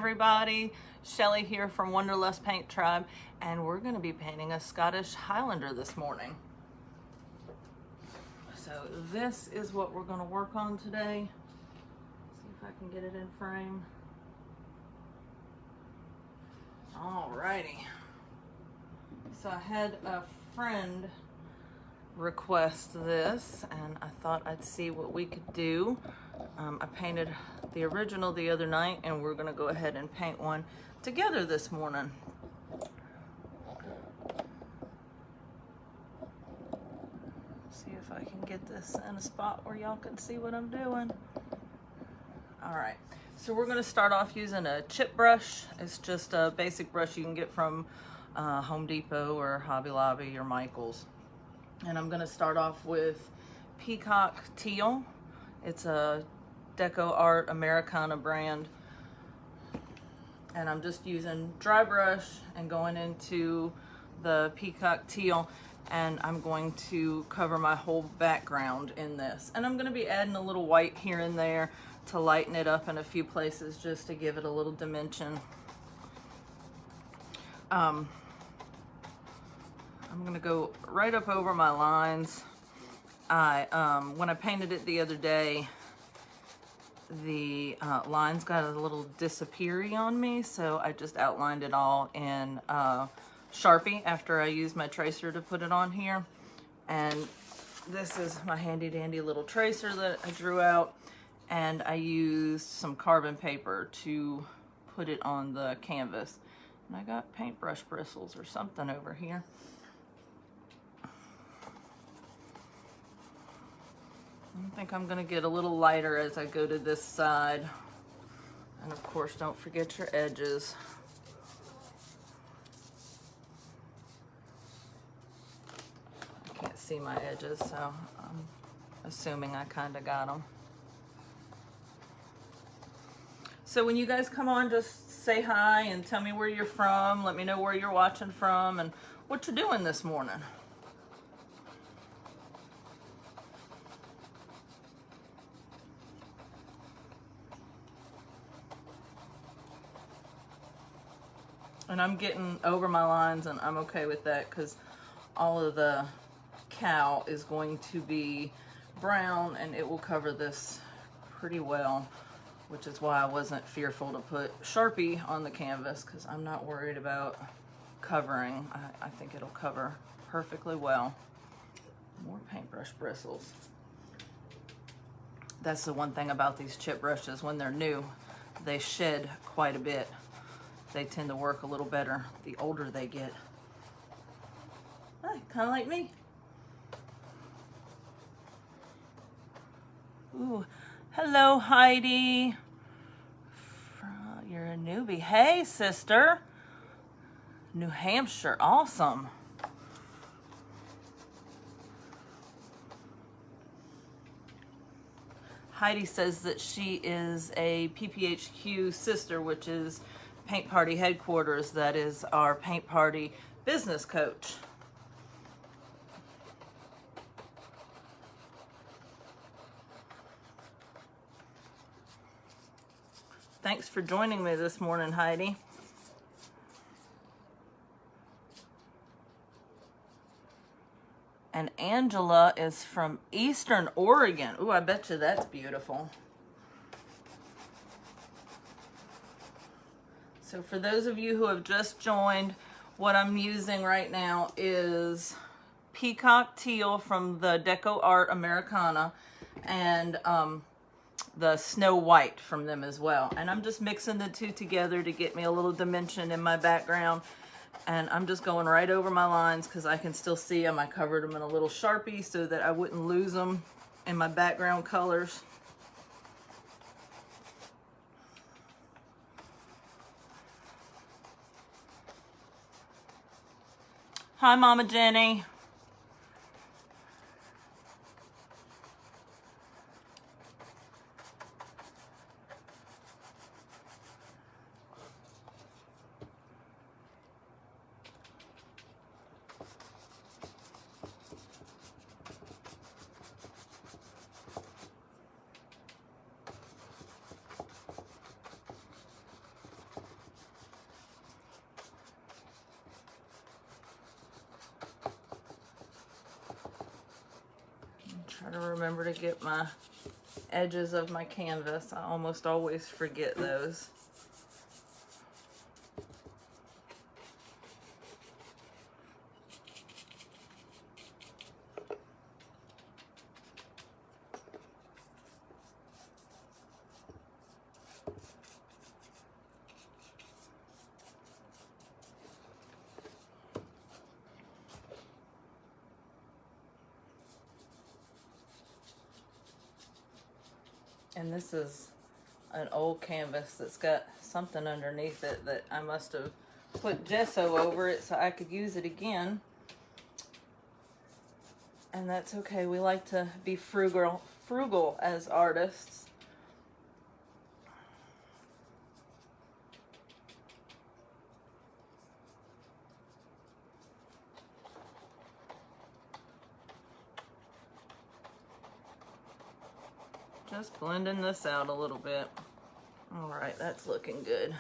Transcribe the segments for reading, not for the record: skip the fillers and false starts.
everybody, Shelley here from Wanderlust Paint Tribe, and we're going to be painting a Scottish Highlander this morning. So this is what we're going to work on today. See if I can get it in frame. Alrighty. So I had a friend request this, and I thought I'd see what we could do. I painted the original the other night, and we're gonna go ahead and paint one together this morning. See if I can get this in a spot where y'all can see what I'm doing. All right, so we're gonna start off using a chip brush. It's just a basic brush you can get from Home Depot or Hobby Lobby or Michael's. And I'm gonna start off with Peacock Teal. It's a Deco Art Americana brand. And I'm just using dry brush and going into the Peacock Teal, and I'm going to cover my whole background in this. And I'm gonna be adding a little white here and there to lighten it up in a few places just to give it a little dimension. I'm gonna go right up over my lines. When I painted it the other day, the lines got a little disappeary on me, so I just outlined it all in Sharpie after I used my tracer to put it on here. And this is my handy dandy little tracer that I drew out, and I used some carbon paper to put it on the canvas. And I got paintbrush bristles or something over here. I think I'm gonna get a little lighter as I go to this side. And of course, don't forget your edges. I can't see my edges, so I'm assuming I kind of got them. So when you guys come on, just say hi and tell me where you're from. Let me know where you're watching from and what you're doing this morning. And I'm getting over my lines, and I'm okay with that because all of the cow is going to be brown, and it will cover this pretty well, which is why I wasn't fearful to put Sharpie on the canvas, because I'm not worried about covering. I think it'll cover perfectly well. More paintbrush bristles. That's the one thing about these chip brushes. When they're new, they shed quite a bit. They tend to work a little better the older they get. Kind of like me. Ooh, hello Heidi. You're a newbie. Hey sister. New Hampshire, awesome. Heidi says that she is a PPHQ sister, which is Paint Party Headquarters. That is our Paint Party business coach. Thanks for joining me this morning, Heidi. And Angela is from Eastern Oregon. Ooh, I bet you that's beautiful. So for those of you who have just joined, what I'm using right now is Peacock Teal from the Deco Art Americana, and the Snow White from them as well. And I'm just mixing the two together to get me a little dimension in my background. And I'm just going right over my lines because I can still see them. I covered them in a little Sharpie so that I wouldn't lose them in my background colors. Hi, Mama Jenny. Try to remember to get my edges of my canvas. I almost always forget those. And this is an old canvas that's got something underneath it that I must have put gesso over it so I could use it again. And that's okay. We like to be frugal as artists. Just blending this out a little bit. All right, that's looking good.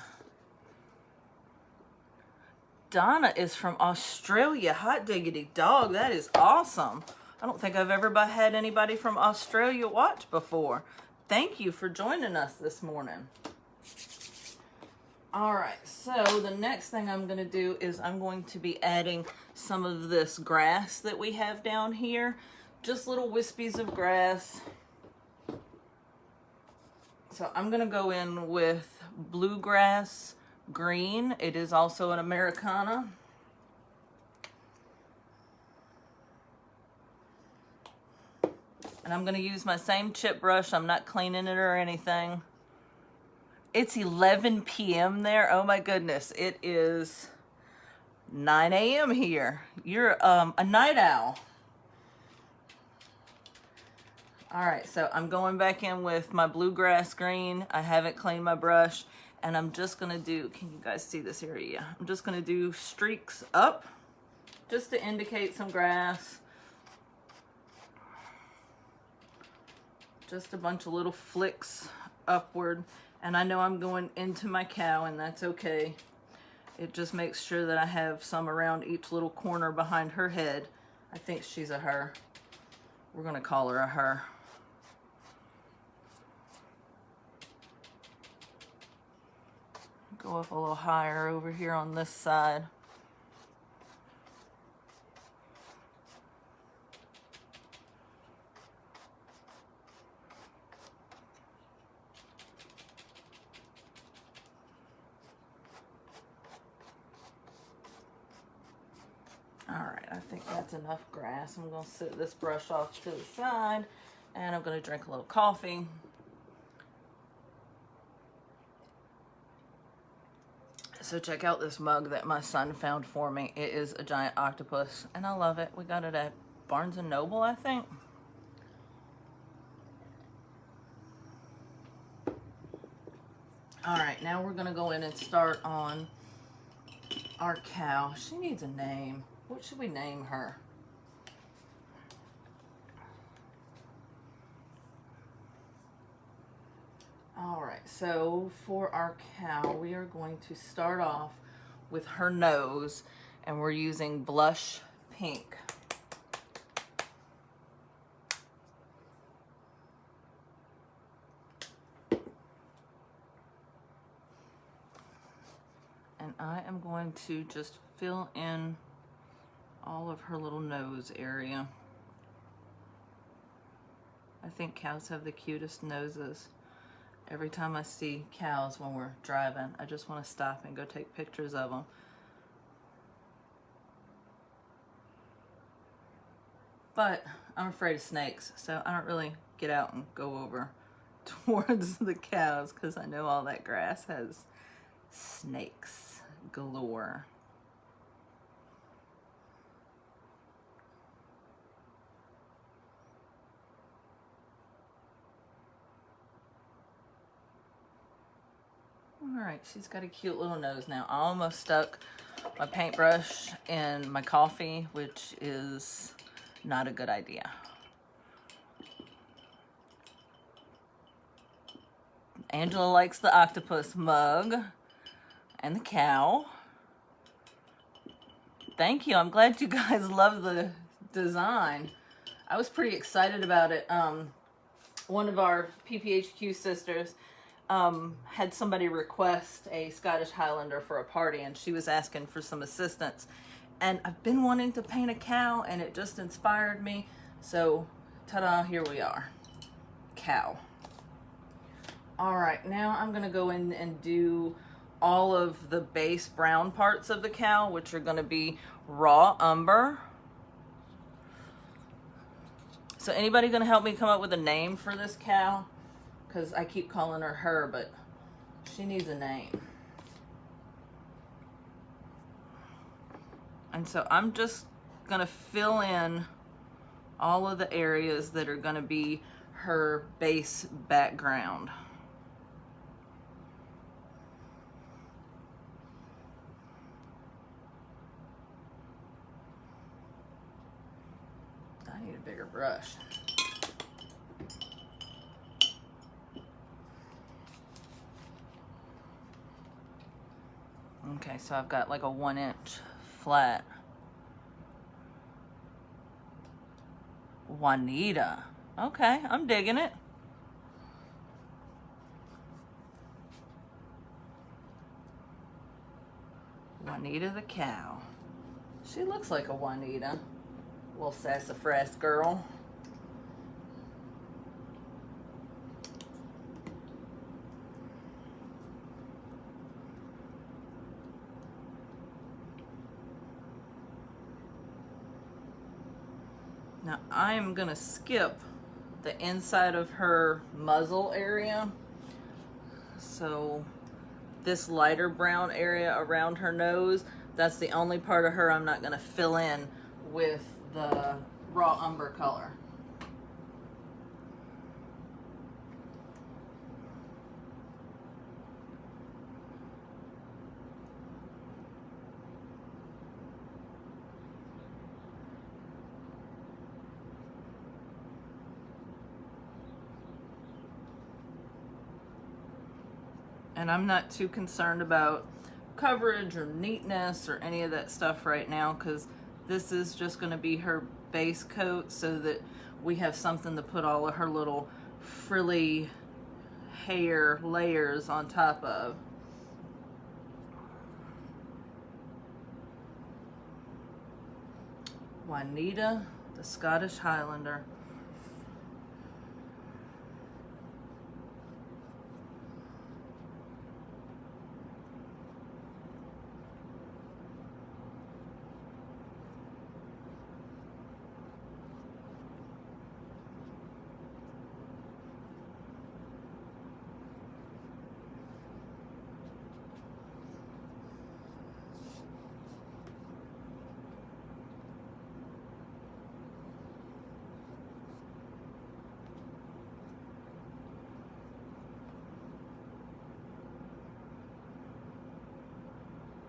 Donna is from Australia. Hot diggity dog, that is awesome. I don't think I've ever had anybody from Australia watch before. Thank you for joining us this morning. All right, so the next thing I'm gonna do is I'm going to be adding some of this grass that we have down here. Just little wispies of grass. So I'm gonna go in with bluegrass green. It is also an Americana. And I'm gonna use my same chip brush. I'm not cleaning it or anything. It's 11 p.m. there. Oh my goodness. It is 9 a.m. here. You're a night owl. All right, so I'm going back in with my bluegrass green. I haven't cleaned my brush, and I'm just gonna do, can you guys see this area? I'm just gonna do streaks up, just to indicate some grass. Just a bunch of little flicks upward. And I know I'm going into my cow, and that's okay. It just makes sure that I have some around each little corner behind her head. I think she's a her. We're gonna call her a her. Go up a little higher over here on this side. All right, I think that's enough grass. I'm gonna set this brush off to the side, and I'm gonna drink a little coffee. So check out this mug that my son found for me. It is a giant octopus, and I love it. We got it at Barnes & Noble, I think. All right, now we're gonna go in and start on our cow. She needs a name. What should we name her? All right, so for our cow, we are going to start off with her nose, and we're using blush pink. And I am going to just fill in all of her little nose area. I think cows have the cutest noses. Every time I see cows when we're driving, I just want to stop and go take pictures of them. But I'm afraid of snakes, so I don't really get out and go over towards the cows because I know all that grass has snakes galore. All right, she's got a cute little nose now. I almost stuck my paintbrush in my coffee, which is not a good idea. Angela likes the octopus mug and the cow. Thank you. I'm glad you guys love the design. I was pretty excited about it. One of our PPHQ sisters had somebody request a Scottish Highlander for a party, and she was asking for some assistance. And I've been wanting to paint a cow, and it just inspired me. So, ta-da, here we are. Cow. All right, now I'm gonna go in and do all of the base brown parts of the cow, which are gonna be raw umber. So anybody gonna help me come up with a name for this cow? Because I keep calling her, but she needs a name. And so I'm just gonna fill in all of the areas that are gonna be her base background. I need a bigger brush. Okay, so I've got like a 1-inch flat. Juanita. Okay, I'm digging it. Juanita the cow. She looks like a Juanita. Little sassafras girl. Now I am gonna skip the inside of her muzzle area. So this lighter brown area around her nose, that's the only part of her I'm not gonna fill in with the raw umber color. And I'm not too concerned about coverage or neatness or any of that stuff right now, because this is just going to be her base coat so that we have something to put all of her little frilly hair layers on top of. Juanita, the Scottish Highlander.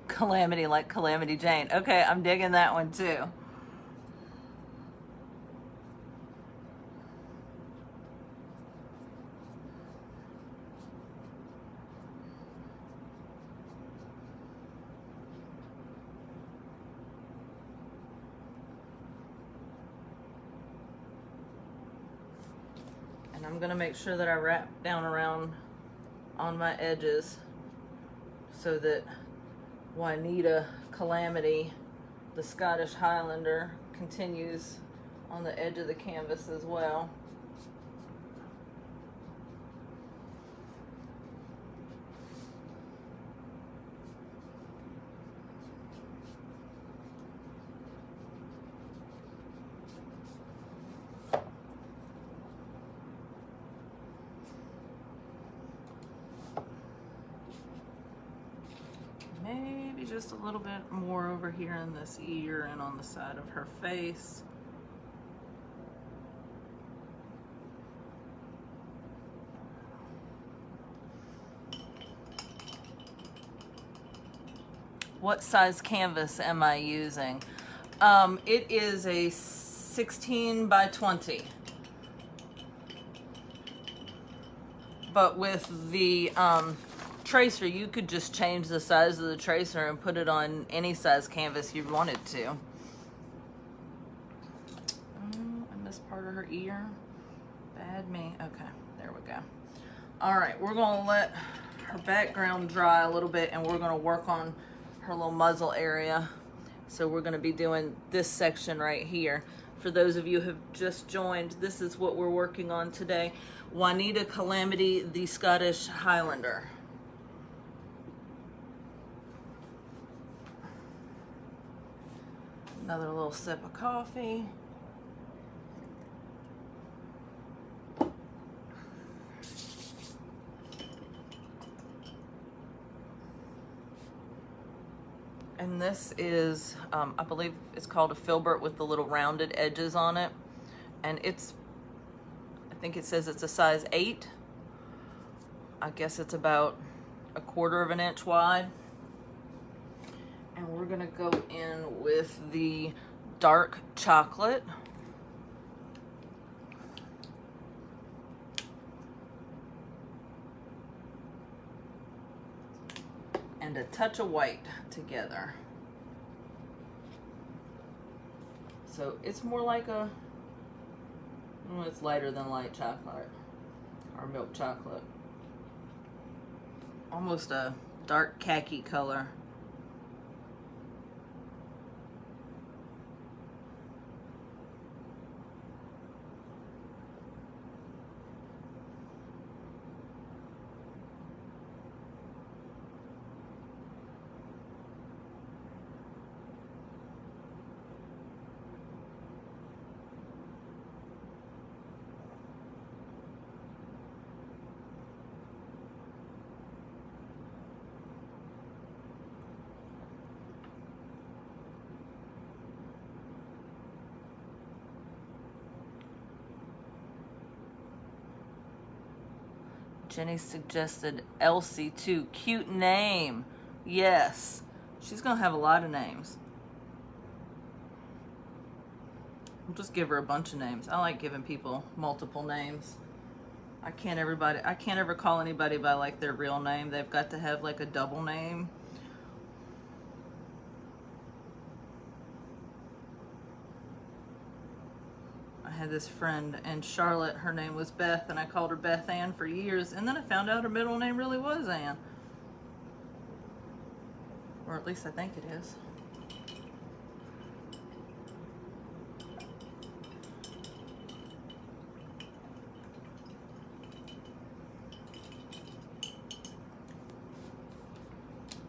Calamity like Calamity Jane. Okay, I'm digging that one too. And I'm gonna make sure that I wrap down around on my edges so that Juanita Calamity, the Scottish Highlander, continues on the edge of the canvas as well. Maybe just a little bit more over here in this ear and on the side of her face. What size canvas am I using? It is a 16 by 20. But with the tracer, you could just change the size of the tracer and put it on any size canvas you wanted to. I missed part her ear. Bad me. Okay, there we go. All right, we're gonna let her background dry a little bit and we're gonna work on her little muzzle area. So we're gonna be doing this section right here. For those of you who have just joined, this is what we're working on today. Juanita Calamity, the Scottish Highlander. Another little sip of coffee. And this is, I believe it's called a filbert with the little rounded edges on it. And it's, I think it says it's a size 8. I guess it's about 1/4 of an inch wide. And we're gonna go in with the dark chocolate. And a touch of white together. So it's more like a, well, it's lighter than light chocolate or milk chocolate. Almost a dark khaki color. Jenny suggested Elsie too. Cute name. Yes. She's going to have a lot of names. I'll just give her a bunch of names. I like giving people multiple names. I can't ever call anybody by like their real name. They've got to have like a double name. I had this friend in Charlotte, her name was Beth, and I called her Beth Ann for years, and then I found out her middle name really was Ann. Or at least I think it is.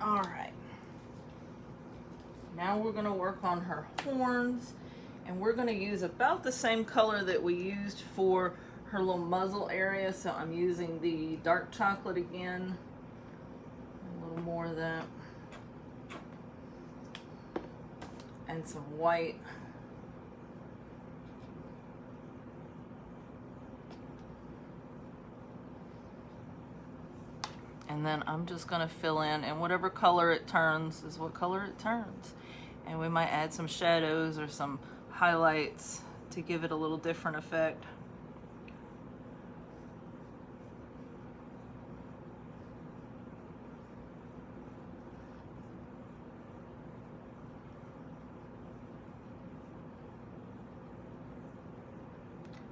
All right. Now we're going to work on her horns. And we're going to use about the same color that we used for her little muzzle area. So I'm using the dark chocolate again. A little more of that. And some white. And then I'm just going to fill in, and whatever color it turns is what color it turns. And we might add some shadows or some highlights to give it a little different effect.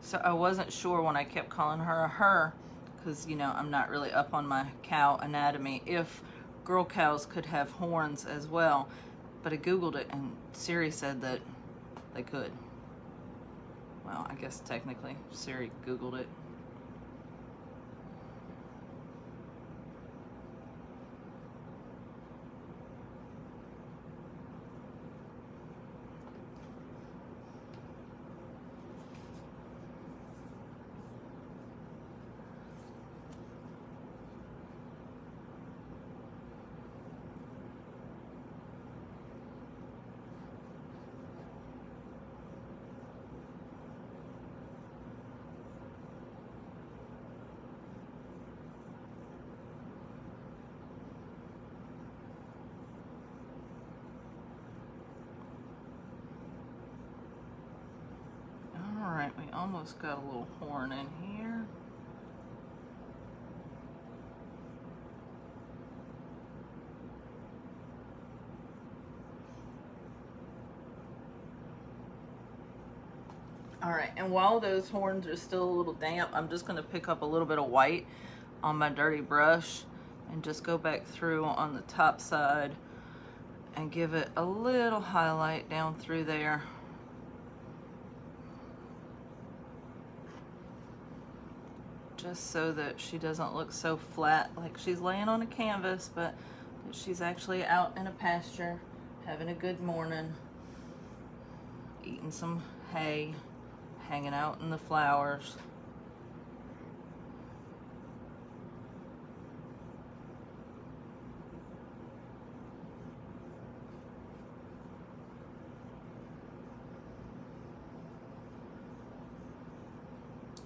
So I wasn't sure when I kept calling her a her, because you know I'm not really up on my cow anatomy, if girl cows could have horns as well. But I googled it and Siri said that they could. Well, I guess technically Siri googled it. Alright, we almost got a little horn in here. All right, and while those horns are still a little damp, I'm just gonna pick up a little bit of white on my dirty brush and just go back through on the top side and give it a little highlight down through there. Just so that she doesn't look so flat like she's laying on a canvas, but that she's actually out in a pasture, having a good morning, eating some hay, hanging out in the flowers.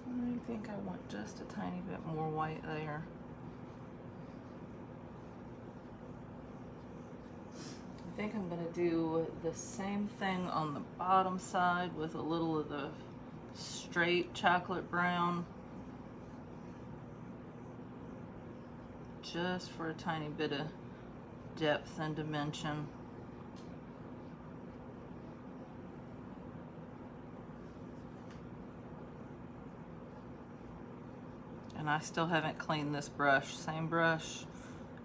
I think I want just a tiny bit more white there. I think I'm gonna do the same thing on the bottom side with a little of the straight chocolate brown, just for a tiny bit of depth and dimension. And I still haven't cleaned this brush. Same brush,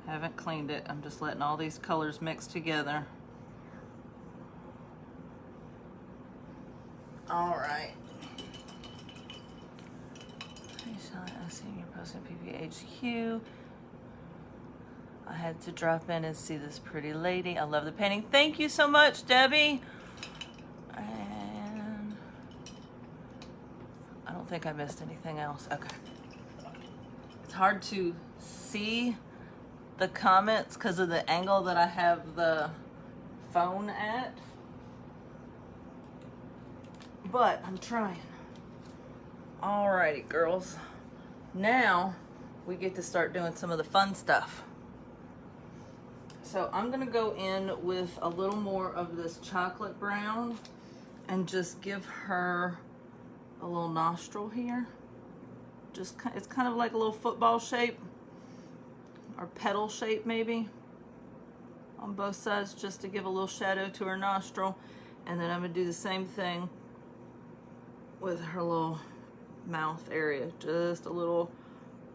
haven't cleaned it. I'm just letting all these colors mix together. All right. Hey Shelley, I seen you're posting PPHQ. I had to drop in and see this pretty lady. I love the painting. Thank you so much, Debbie. And I don't think I missed anything else. Okay. It's hard to see the comments because of the angle that I have the phone at, but I'm trying. Alrighty, girls. Now we get to start doing some of the fun stuff. So I'm gonna go in with a little more of this chocolate brown and just give her a little nostril here. Just, it's kind of like a little football shape or petal shape maybe on both sides, just to give a little shadow to her nostril. And then I'm gonna do the same thing with her little mouth area, just a little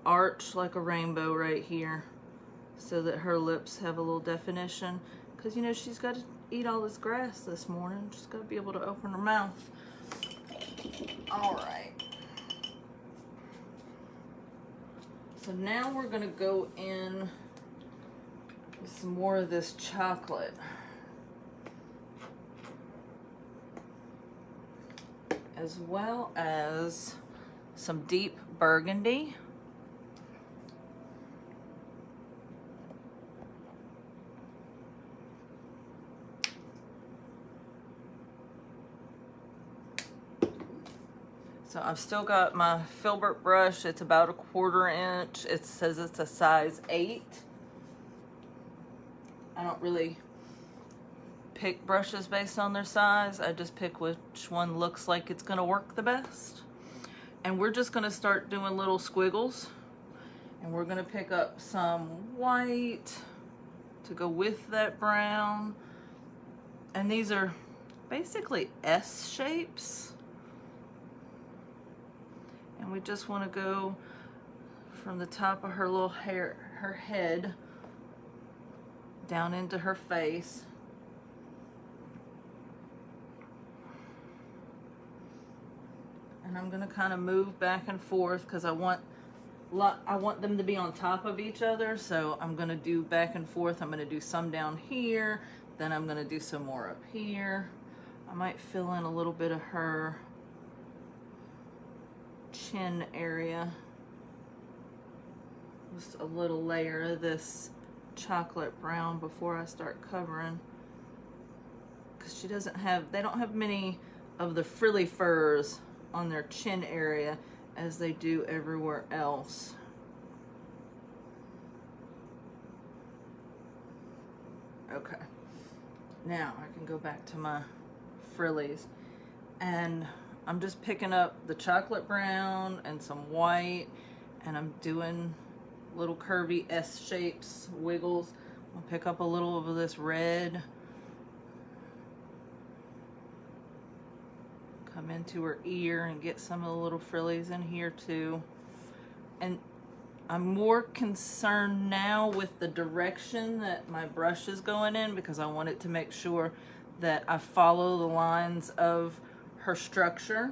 arch like a rainbow right here, so that her lips have a little definition, because you know she's got to eat all this grass this morning. She's got to be able to open her mouth. All right, so now we're gonna go in with some more of this chocolate, as well as some deep burgundy. So I've still got my filbert brush. It's about 1/4 inch. It says it's a size 8. I don't really pick brushes based on their size. I just pick which one looks like it's gonna work the best. And we're just gonna start doing little squiggles. And we're gonna pick up some white to go with that brown. And these are basically S shapes. And we just want to go from the top of her little hair, her head, down into her face. And I'm going to kind of move back and forth because I want them to be on top of each other. So I'm going to do back and forth. I'm going to do some down here. Then I'm going to do some more up here. I might fill in a little bit of her chin area, just a little layer of this chocolate brown before I start covering, because they don't have many of the frilly furs on their chin area as they do everywhere else. Okay, now I can go back to my frillies, and I'm just picking up the chocolate brown and some white, and I'm doing little curvy S shapes, wiggles. I'll pick up a little of this red, come come into her ear and get some of the little frillies in here too. And I'm more concerned now with the direction that my brush is going in, because I wanted to make sure that I follow the lines of her structure.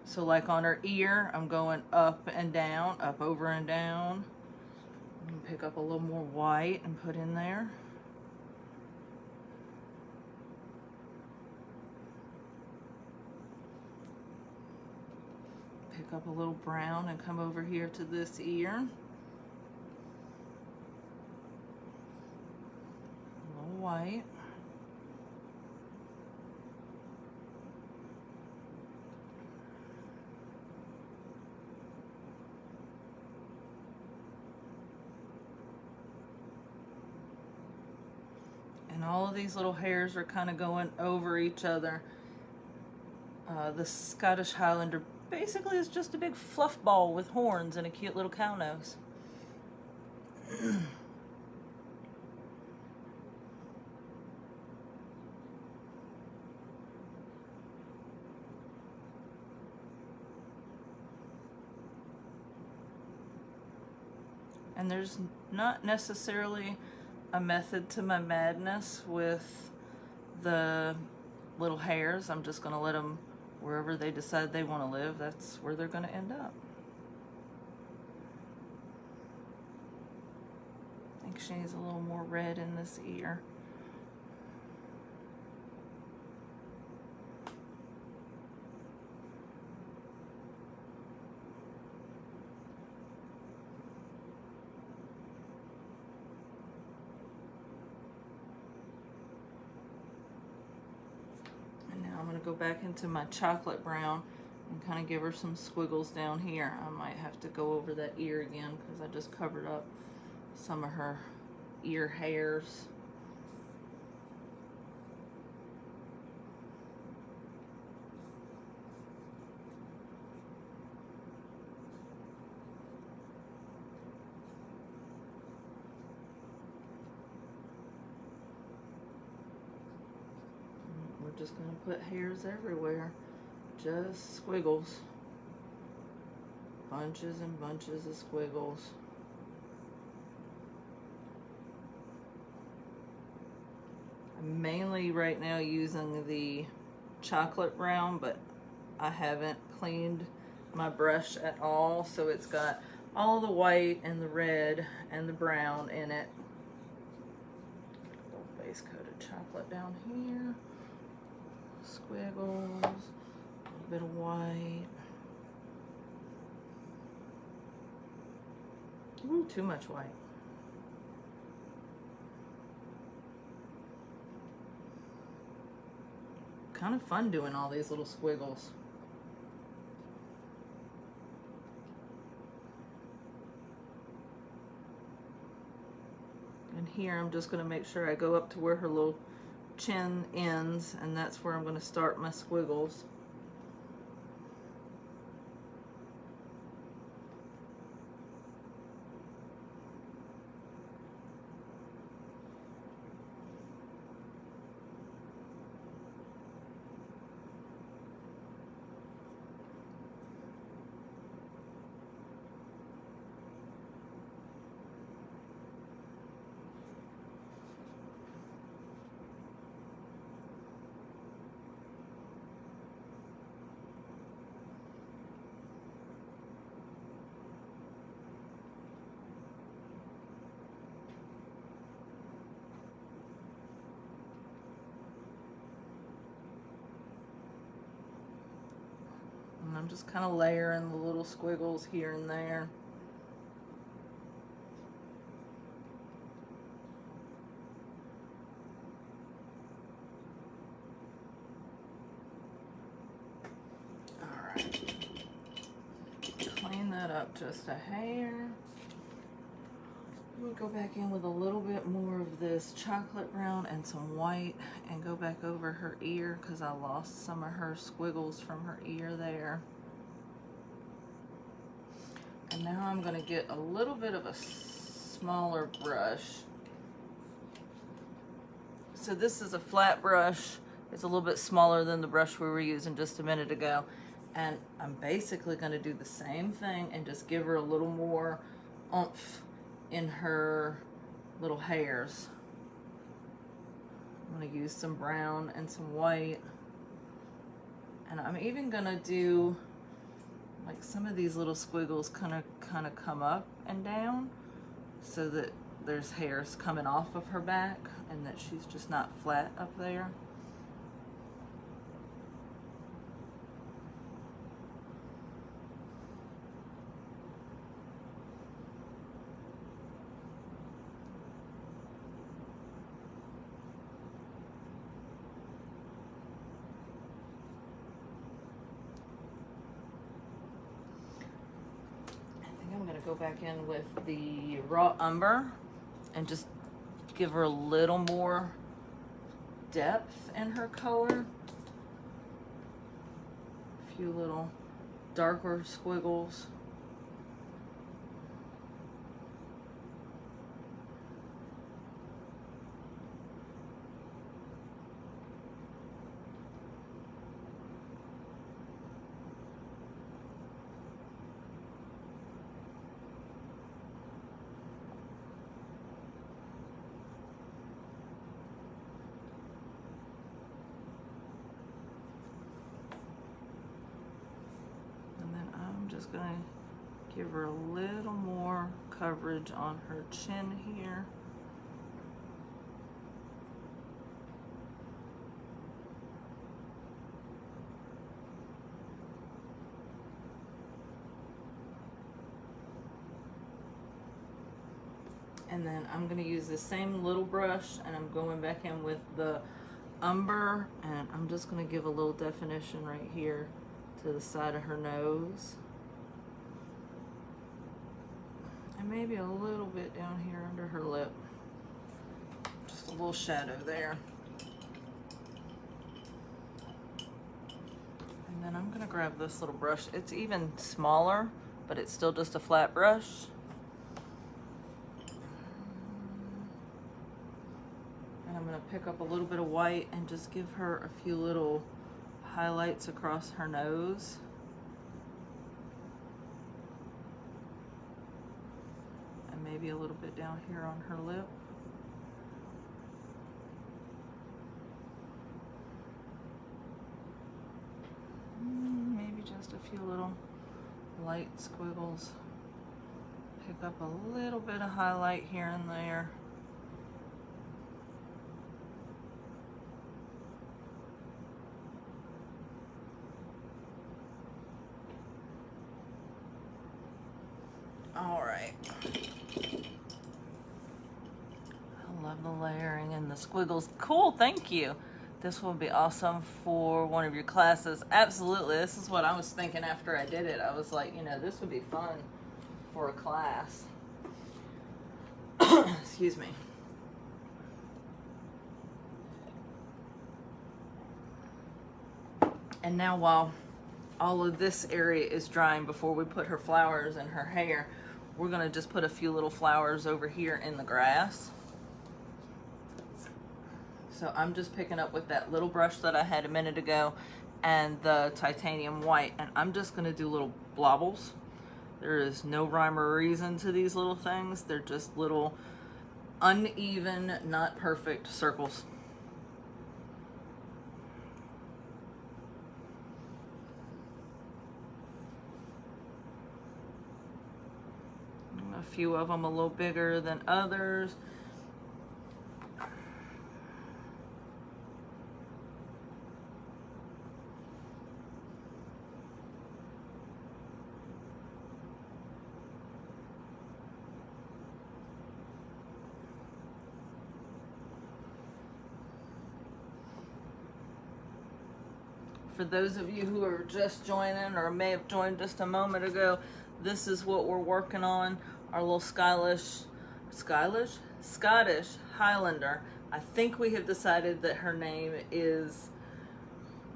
So like on her ear, I'm going up and down, up, over and down. Pick up a little more white and put in there. Pick up a little brown and come over here to this ear. A little white. And all of these little hairs are kind of going over each other. The Scottish Highlander basically is just a big fluff ball with horns and a cute little cow nose. And there's not necessarily a method to my madness with the little hairs. I'm just going to let them, wherever they decide they want to live, that's where they're going to end up. I think she needs a little more red in this ear. I'm going to go back into my chocolate brown and kind of give her some squiggles down here. I might have to go over that ear again because I just covered up some of her ear hairs. Just going to put hairs everywhere, just squiggles, bunches and bunches of squiggles. I'm mainly right now using the chocolate brown, but I haven't cleaned my brush at all, so it's got all the white and the red and the brown in it. A little base coated chocolate down here. Squiggles, a little bit of white. Ooh, too much white. Kind of fun doing all these little squiggles. And here I'm just going to make sure I go up to where her little chin ends, and that's where I'm going to start my squiggles. And I'm just kind of layering the little squiggles here and there. Alright. Clean that up just a hair. We'll go back in with a little bit more of this chocolate brown and some white and go back over her ear because I lost some of her squiggles from her ear there. And now I'm going to get a little bit of a smaller brush. So this is a flat brush It's a little bit smaller than the brush we were using just a minute ago. And I'm basically going to do the same thing and just give her a little more oomph in her little hairs. I'm going to use some brown and some white. And I'm even going to do like some of these little squiggles kind of come up and down so that there's hairs coming off of her back and that she's just not flat up there. Go back in with the raw umber and just give her a little more depth in her color. A few little darker squiggles. Just gonna give her a little more coverage on her chin here. And then I'm gonna use the same little brush and I'm going back in with the umber and I'm just gonna give a little definition right here to the side of her nose. And maybe a little bit down here under her lip. Just a little shadow there. And then I'm gonna grab this little brush. It's even smaller, but it's still just a flat brush. And I'm gonna pick up a little bit of white and just give her a few little highlights across her nose. Maybe a little bit down here on her lip. Maybe just a few little light squiggles. Pick up a little bit of highlight here and there. All right. Love the layering and the squiggles. Cool, thank you. This will be awesome for one of your classes. Absolutely, this is what I was thinking after I did it. I was like, you know, this would be fun for a class. Excuse me. And now while all of this area is drying before we put her flowers in her hair, we're gonna just put a few little flowers over here in the grass. So I'm just picking up with that little brush that I had a minute ago and the titanium white, and I'm just gonna do little blobbles. There is no rhyme or reason to these little things. They're just little uneven, not perfect circles. A few of them a little bigger than others. For those of you who are just joining or may have joined just a moment ago, this is what we're working on. Our little Scottish Highlander. I think we have decided that her name is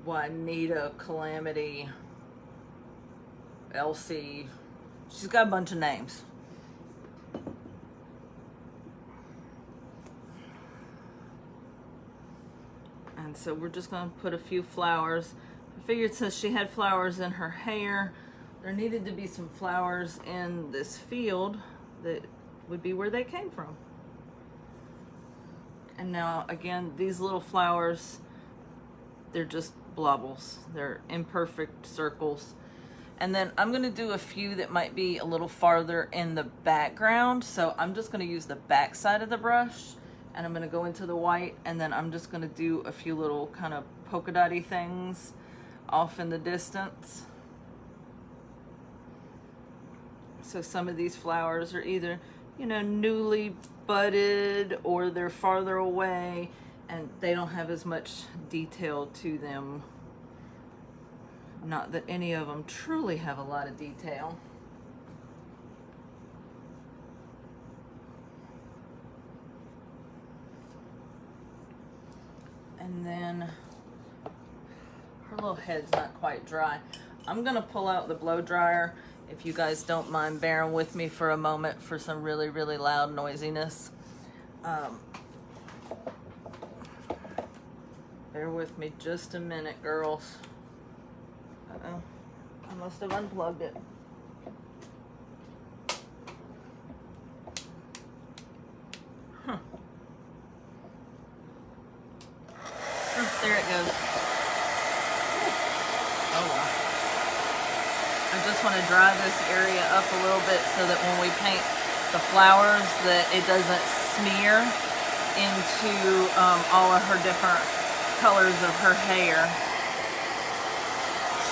Juanita Calamity Elsie. She's got a bunch of names. And And so we're just going to put a few flowers. I figured since she had flowers in her hair, there needed to be some flowers in this field that would be where they came from. And now again, these little flowers, they're just blobbles. They're imperfect circles. And then I'm going to do a few that might be a little farther in the background. So I'm just going to use the back side of the brush, and I'm going to go into the white, and then I'm just going to do a few little kind of polka dotty things off in the distance. So some of these flowers are either, you know, newly budded, or they're farther away and they don't have as much detail to them. Not that any of them truly have a lot of detail. And then her little head's not quite dry. I'm gonna pull out the blow dryer, if you guys don't mind bearing with me for a moment for some really, really loud noisiness. Bear with me just a minute, girls. Uh-oh, I must have unplugged it. Huh. Oh, there it goes. Oh wow. I just want to dry this area up a little bit so that when we paint the flowers that it doesn't smear into all of her different colors of her hair.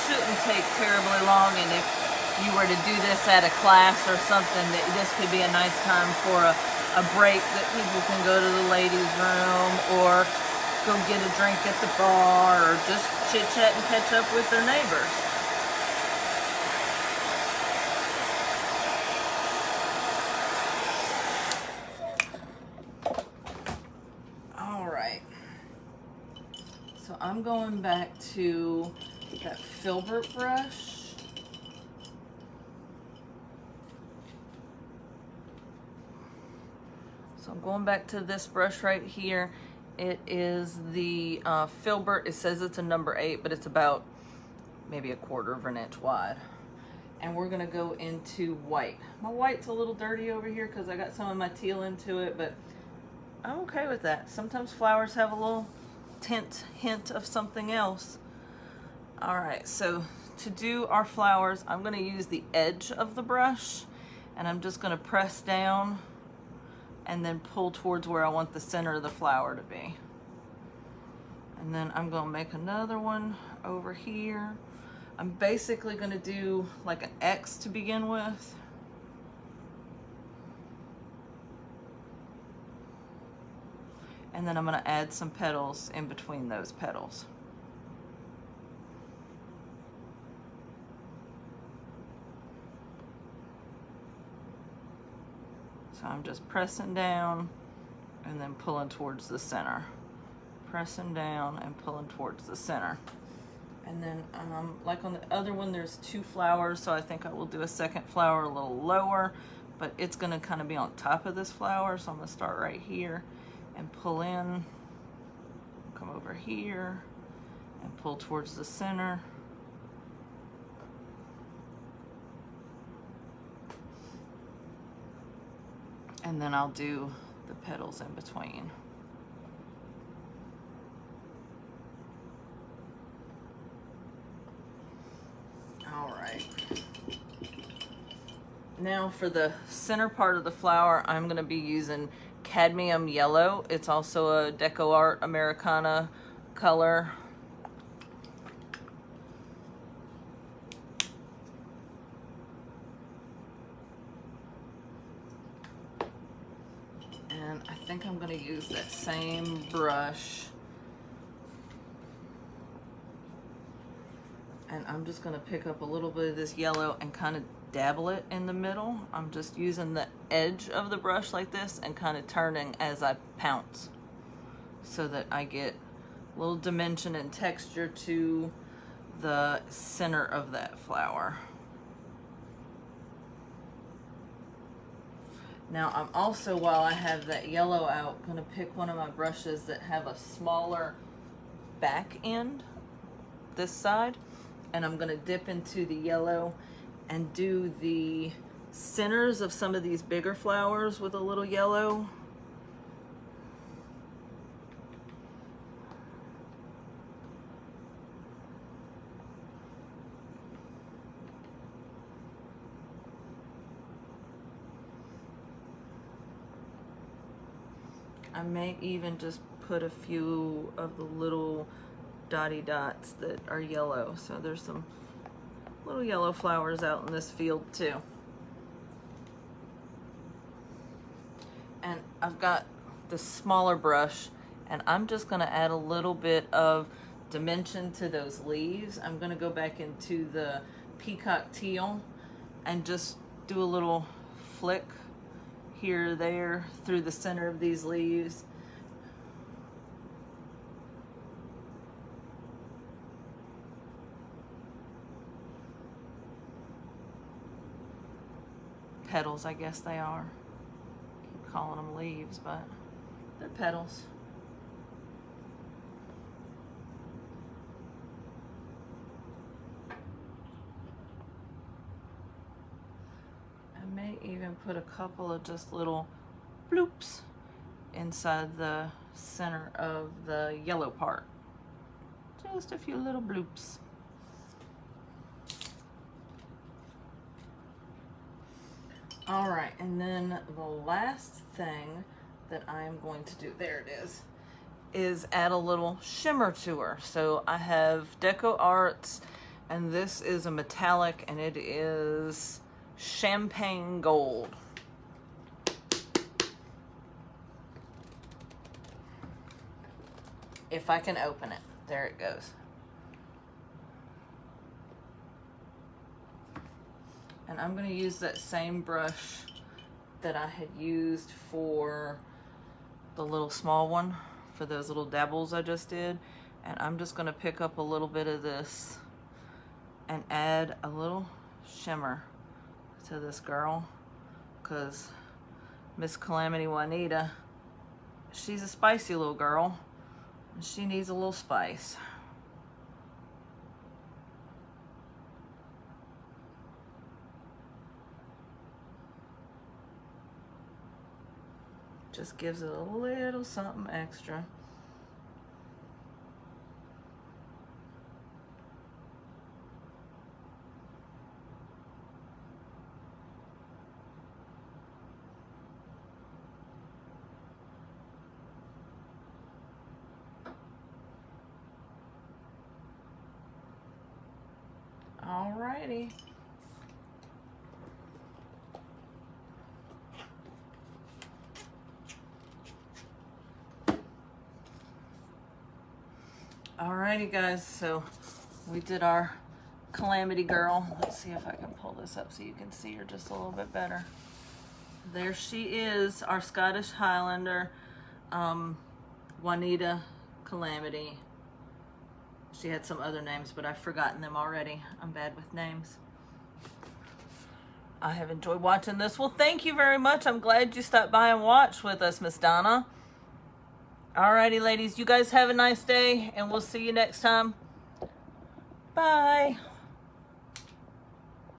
Shouldn't take terribly long, and if you were to do this at a class or something, that this could be a nice time for a break that people can go to the ladies' room or go get a drink at the bar or just chit chat and catch up with their neighbors. I'm going back to that filbert brush. So I'm going back to this brush right here. It is the filbert. It says it's a number 8, but it's about maybe 1/4 of an inch wide. And we're gonna go into white. My white's a little dirty over here because I got some of my teal into it, but I'm okay with that. Sometimes flowers have a little hint of something else. All right, so to do our flowers, I'm going to use the edge of the brush, and I'm just going to press down and then pull towards where I want the center of the flower to be. And then I'm going to make another one over here. I'm basically going to do like an X to begin with. And then I'm going to add some petals in between those petals. So I'm just pressing down and then pulling towards the center. Pressing down and pulling towards the center. And then like on the other one, there's 2 flowers, so I think I will do a second flower a little lower, but it's going to kind of be on top of this flower, so I'm going to start right here and pull in, come over here and pull towards the center. And then I'll do the petals in between. All right. Now for the center part of the flower, I'm going to be using cadmium yellow. It's also a Deco Art Americana color. And I think I'm going to use that same brush. And I'm just going to pick up a little bit of this yellow and kind of dabble it in the middle. I'm just using the edge of the brush like this and kind of turning as I pounce so that I get a little dimension and texture to the center of that flower. Now I'm also, while I have that yellow out, going to pick one of my brushes that have a smaller back end, this side, and I'm gonna dip into the yellow and do the centers of some of these bigger flowers with a little yellow. I may even just put a few of the little dotty dots that are yellow. So there's some little yellow flowers out in this field too. And I've got the smaller brush, and I'm just gonna add a little bit of dimension to those leaves. I'm gonna go back into the peacock teal and just do a little flick here or there through the center of these leaves. Petals, I guess they are. Keep calling them leaves, but they're petals. I may even put a couple of just little bloops inside the center of the yellow part. Just a few little bloops. All right, and then the last thing that I'm going to do, there it is add a little shimmer to her. So I have Deco Arts, and this is a metallic, and it is champagne gold. If I can open it, there it goes. And I'm going to use that same brush that I had used for the little small one, for those little dabbles I just did. And I'm just going to pick up a little bit of this and add a little shimmer to this girl, because Miss Calamity Juanita, she's a spicy little girl, and she needs a little spice. Just gives it a little something extra. Alrighty. Alrighty guys, so we did our Calamity girl. Let's see if I can pull this up so you can see her just a little bit better. There she is, our Scottish Highlander, Juanita Calamity. She had some other names, but I've forgotten them already. I'm bad with names. I have enjoyed watching this. Well, thank you very much. I'm glad you stopped by and watched with us, Miss Donna. Alrighty, ladies, you guys have a nice day, and we'll see you next time. Bye.